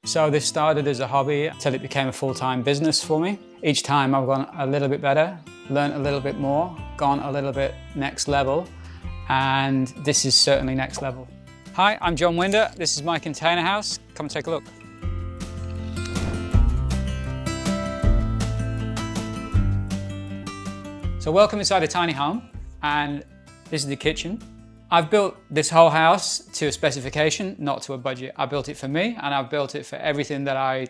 So this started as a hobby until it became a full-time business for me. Each time I've gone a little bit better, learned a little bit more, gone a little bit next level, and this is certainly next level. Hi, I'm John Winder. This is my container house. Come and take a look. So welcome inside a tiny home, and this is the kitchen. I've built this whole house to a specification, not to a budget. I built it for me, and I've built it for everything that I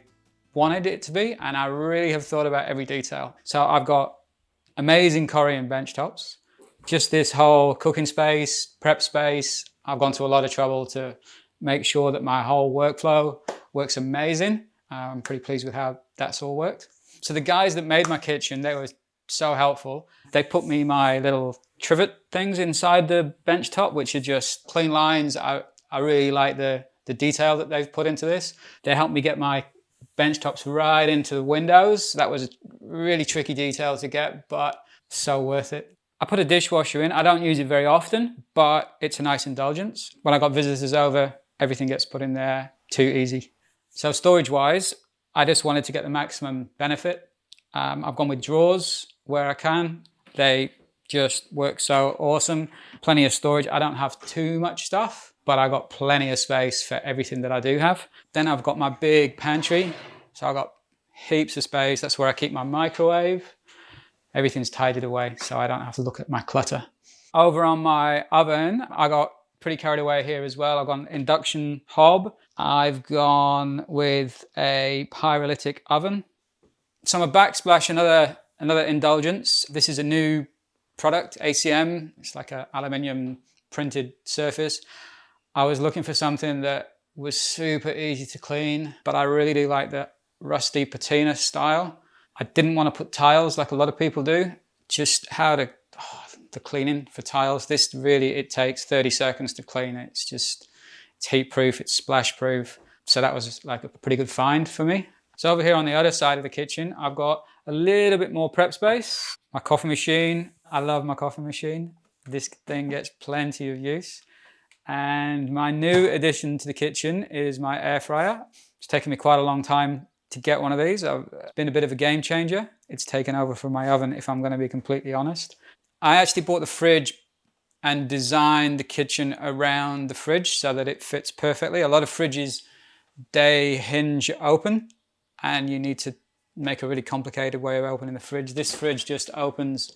wanted it to be, and I really have thought about every detail. So I've got amazing Korean bench tops, just this whole cooking space, prep space. I've gone to a lot of trouble to make sure that my whole workflow works amazing. I'm pretty pleased with how that's all worked. So the guys that made my kitchen, they were so helpful. They put me my little trivet things inside the bench top, which are just clean lines. I really like the detail that they've put into this. They helped me get my bench tops right into the windows. That was a really tricky detail to get, but so worth it. I put a dishwasher in. I don't use it very often, but it's a nice indulgence. When I got visitors over, everything gets put in there, too easy. So storage-wise, I just wanted to get the maximum benefit. I've gone with drawers where I can. They just work so awesome. Plenty of storage. I don't have too much stuff, but I got plenty of space for everything that I do have. Then I've got my big pantry. So I've got heaps of space. That's where I keep my microwave. Everything's tidied away, so I don't have to look at my clutter. Over on my oven, I got pretty carried away here as well. I've got an induction hob. I've gone with a pyrolytic oven. So my backsplash, another indulgence. This is a new product, ACM. It's like an aluminium printed surface. I was looking for something that was super easy to clean, but I really do like the rusty patina style. I didn't want to put tiles like a lot of people do. Just how the cleaning for tiles. This really, it takes 30 seconds to clean it. It's heat proof, it's splash proof. So that was like a pretty good find for me. So over here on the other side of the kitchen, I've got a little bit more prep space. My coffee machine. I love my coffee machine. This thing gets plenty of use. And my new addition to the kitchen is my air fryer. It's taken me quite a long time to get one of these. It's been a bit of a game changer. It's taken over from my oven, if I'm going to be completely honest. I actually bought the fridge and designed the kitchen around the fridge so that it fits perfectly. A lot of fridges, they hinge open, and you need to make a really complicated way of opening the fridge. This fridge just opens,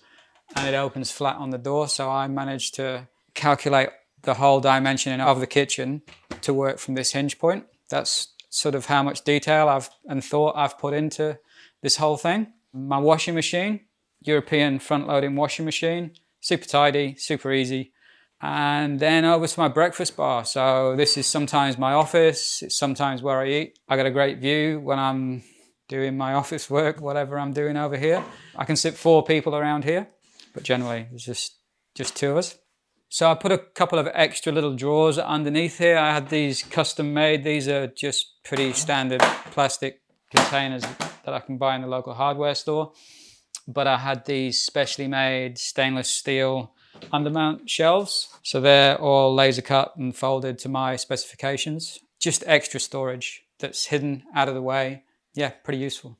and it opens flat on the door. So I managed to calculate the whole dimension of the kitchen to work from this hinge point. That's sort of how much detail and thought I've put into this whole thing. My washing machine, European front-loading washing machine, super tidy, super easy. And then over to my breakfast bar. So this is sometimes my office, it's sometimes where I eat. I got a great view when I'm doing my office work, whatever I'm doing over here. I can sit 4 people around here, but generally it's just 2 of us. So I put a couple of extra little drawers underneath here. I had these custom made. These are just pretty standard plastic containers that I can buy in the local hardware store. But I had these specially made stainless steel undermount shelves. So they're all laser cut and folded to my specifications. Just extra storage that's hidden out of the way. Yeah, pretty useful.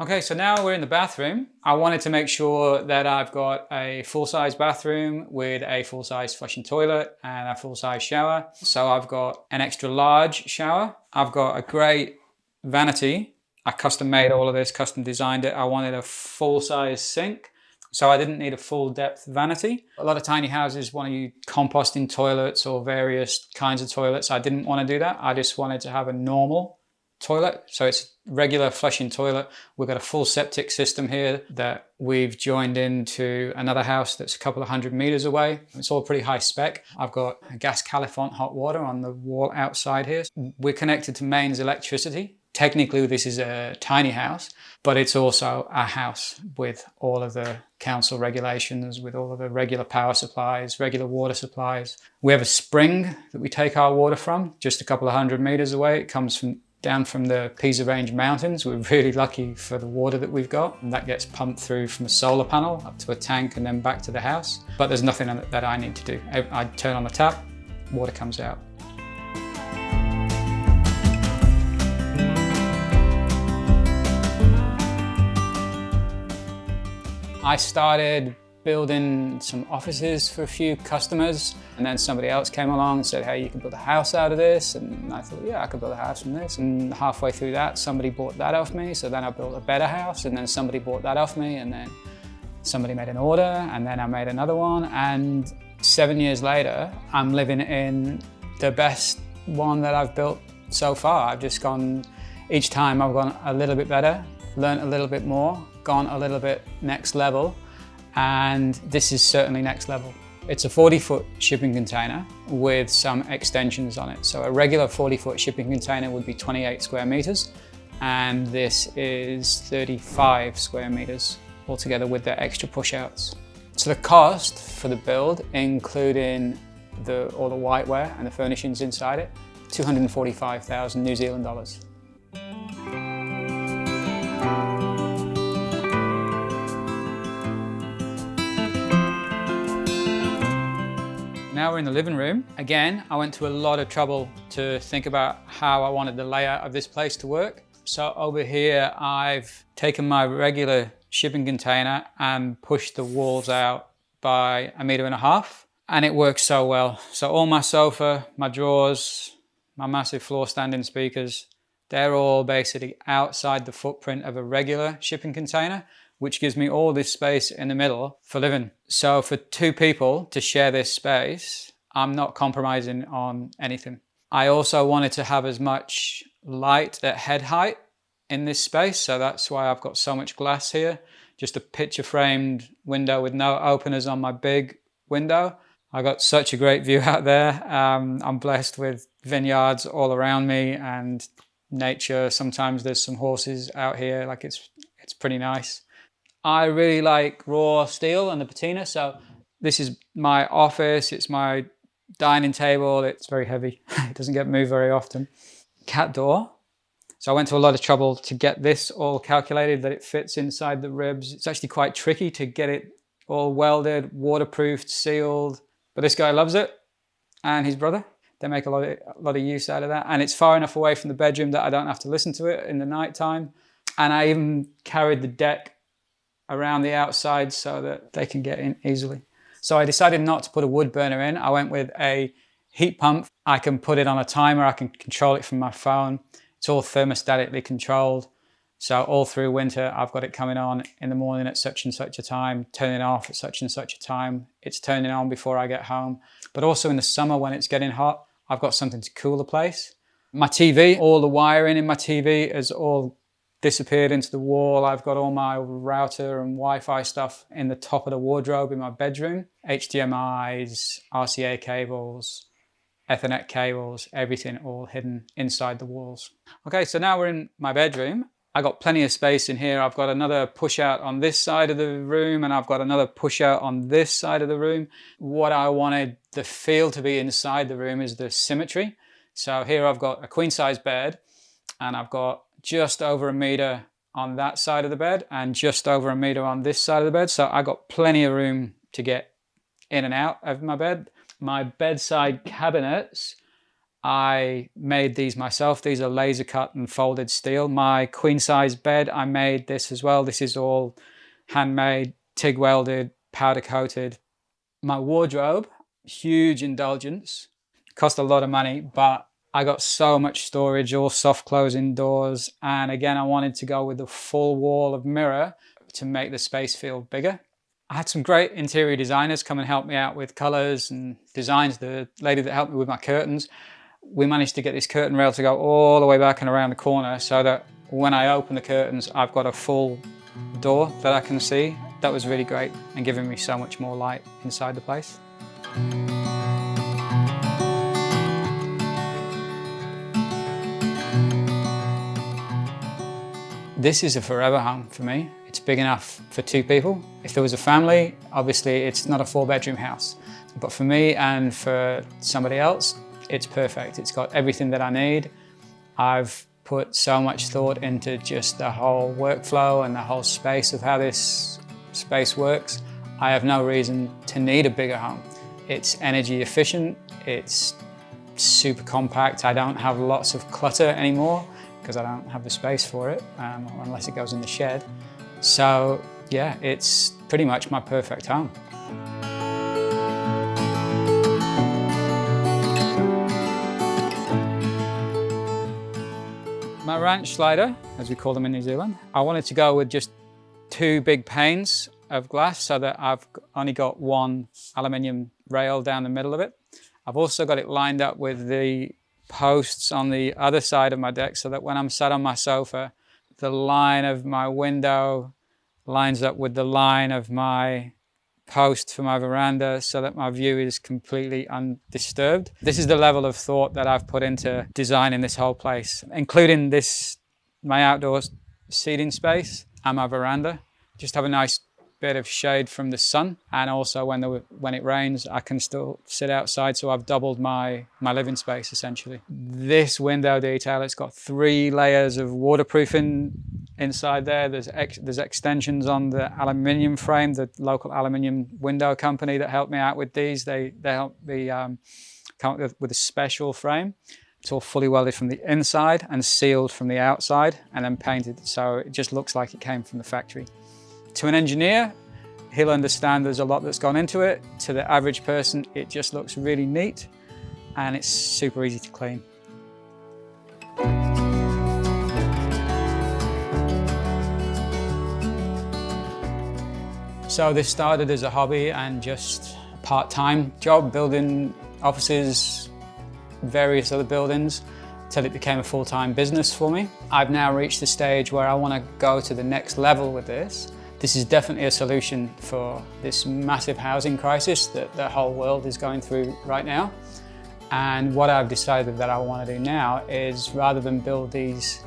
Okay, so now we're in the bathroom. I wanted to make sure that I've got a full-size bathroom with a full-size flushing toilet and a full-size shower. So I've got an extra large shower. I've got a great vanity. I custom made all of this, custom designed it. I wanted a full-size sink, so I didn't need a full-depth vanity. A lot of tiny houses want to use composting toilets or various kinds of toilets. I didn't want to do that. I just wanted to have a normal toilet. So it's regular flushing toilet. We've got a full septic system here that we've joined into another house that's a couple of 100 meters away. It's all pretty high spec. I've got a gas califont hot water on the wall outside here. We're connected to mains electricity. Technically, this is a tiny house, but it's also a house with all of the council regulations, with all of the regular power supplies, regular water supplies. We have a spring that we take our water from, just a couple of 100 meters away. It comes down from the Pisa Range Mountains. We're really lucky for the water that we've got, and that gets pumped through from a solar panel up to a tank and then back to the house. But there's nothing that I need to do. I turn on the tap, water comes out. I started building some offices for a few customers, and then somebody else came along and said, hey, you can build a house out of this. And I thought, yeah, I could build a house from this. And halfway through that, somebody bought that off me. So then I built a better house, and then somebody bought that off me, and then somebody made an order, and then I made another one. And 7 years later, I'm living in the best one that I've built so far. I've just gone, each time I've gone a little bit better, learned a little bit more, gone a little bit next level. And this is certainly next level. It's a 40-foot shipping container with some extensions on it. So a regular 40-foot shipping container would be 28 square meters, and this is 35 square meters altogether with the extra pushouts. So the cost for the build, including all the whiteware and the furnishings inside it, 245,000 New Zealand dollars. Now we're in the living room. Again, I went to a lot of trouble to think about how I wanted the layout of this place to work. So over here, I've taken my regular shipping container and pushed the walls out by 1.5 meters, and it works so well. So all my sofa, my drawers, my massive floor standing speakers, they're all basically outside the footprint of a regular shipping container, which gives me all this space in the middle for living. So for 2 people to share this space, I'm not compromising on anything. I also wanted to have as much light at head height in this space, so that's why I've got so much glass here. Just a picture framed window with no openers on my big window. I got such a great view out there. I'm blessed with vineyards all around me and nature. Sometimes there's some horses out here, like it's pretty nice. I really like raw steel and the patina, so this is my office, it's my dining table, it's very heavy, it doesn't get moved very often. Cat door. So I went to a lot of trouble to get this all calculated, that it fits inside the ribs. It's actually quite tricky to get it all welded, waterproofed, sealed, but this guy loves it, and his brother. They make a lot of use out of that, and it's far enough away from the bedroom that I don't have to listen to it in the night time. And I even carried the deck around the outside so that they can get in easily. So I decided not to put a wood burner in. I went with a heat pump. I can put it on a timer. I can control it from my phone. It's all thermostatically controlled. So all through winter, I've got it coming on in the morning at such and such a time, turning off at such and such a time. It's turning on before I get home. But also in the summer when it's getting hot, I've got something to cool the place. My TV, all the wiring in my TV is all disappeared into the wall. I've got all my router and Wi-Fi stuff in the top of the wardrobe in my bedroom. HDMIs, RCA cables, Ethernet cables, everything all hidden inside the walls. Okay, so now we're in my bedroom. I got plenty of space in here. I've got another push out on this side of the room, and I've got another push out on this side of the room. What I wanted the feel to be inside the room is the symmetry. So here I've got a queen size bed, and I've got just over 1 meter on that side of the bed and just over 1 meter on this side of the bed. So I got plenty of room to get in and out of my bed. My bedside cabinets, I made these myself. These are laser cut and folded steel. My queen size bed, I made this as well. This is all handmade, TIG welded, powder coated. My wardrobe, huge indulgence, cost a lot of money, but I got so much storage, all soft closing doors. And again, I wanted to go with the full wall of mirror to make the space feel bigger. I had some great interior designers come and help me out with colors and designs. The lady that helped me with my curtains, we managed to get this curtain rail to go all the way back and around the corner so that when I open the curtains, I've got a full door that I can see. That was really great and giving me so much more light inside the place. This is a forever home for me. It's big enough for 2 people. If there was a family, obviously it's not a 4-bedroom house. But for me and for somebody else, it's perfect. It's got everything that I need. I've put so much thought into just the whole workflow and the whole space of how this space works. I have no reason to need a bigger home. It's energy efficient, it's super compact. I don't have lots of clutter anymore because I don't have the space for it, unless it goes in the shed. So yeah, it's pretty much my perfect home. My ranch slider, as we call them in New Zealand, I wanted to go with just 2 big panes of glass so that I've only got 1 aluminium rail down the middle of it. I've also got it lined up with the posts on the other side of my deck so that when I'm sat on my sofa, the line of my window lines up with the line of my post for my veranda so that my view is completely undisturbed. This is the level of thought that I've put into designing this whole place, including my outdoor seating space and my veranda. Just have a nice bit of shade from the sun, and also when it rains I can still sit outside, so I've doubled my living space essentially. This window detail, it's got 3 layers of waterproofing inside there. There's extensions on the aluminium frame, the local aluminium window company that helped me out with these. They helped me come up with a special frame. It's all fully welded from the inside and sealed from the outside and then painted, so it just looks like it came from the factory. To an engineer, he'll understand there's a lot that's gone into it. To the average person, it just looks really neat and it's super easy to clean. So this started as a hobby and just a part-time job, building offices, various other buildings, till it became a full-time business for me. I've now reached the stage where I want to go to the next level with this. This is definitely a solution for this massive housing crisis that the whole world is going through right now. And what I've decided that I want to do now is, rather than build these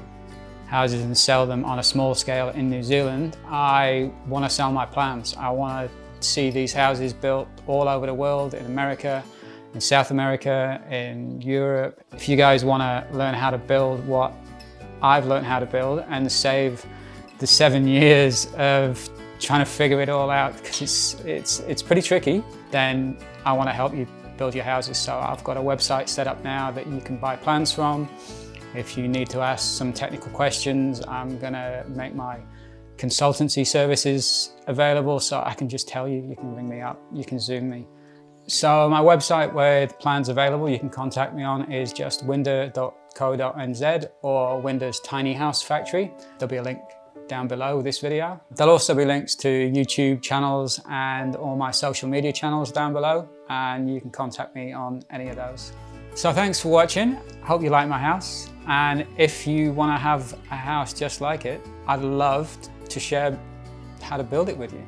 houses and sell them on a small scale in New Zealand, I want to sell my plans. I want to see these houses built all over the world, in America, in South America, in Europe. If you guys want to learn how to build what I've learned how to build and save the 7 years of trying to figure it all out, because it's pretty tricky, then I want to help you build your houses. So I've got a website set up now that you can buy plans from. If you need to ask some technical questions, I'm gonna make my consultancy services available, so I can just tell you, you can ring me up, you can Zoom me. So my website with plans available you can contact me on is just winder.co.nz or Winder's Tiny House Factory. There'll be a link down below this video. There'll also be links to YouTube channels and all my social media channels down below, and you can contact me on any of those. So thanks for watching. I hope you like my house, and if you want to have a house just like it, I'd love to share how to build it with you.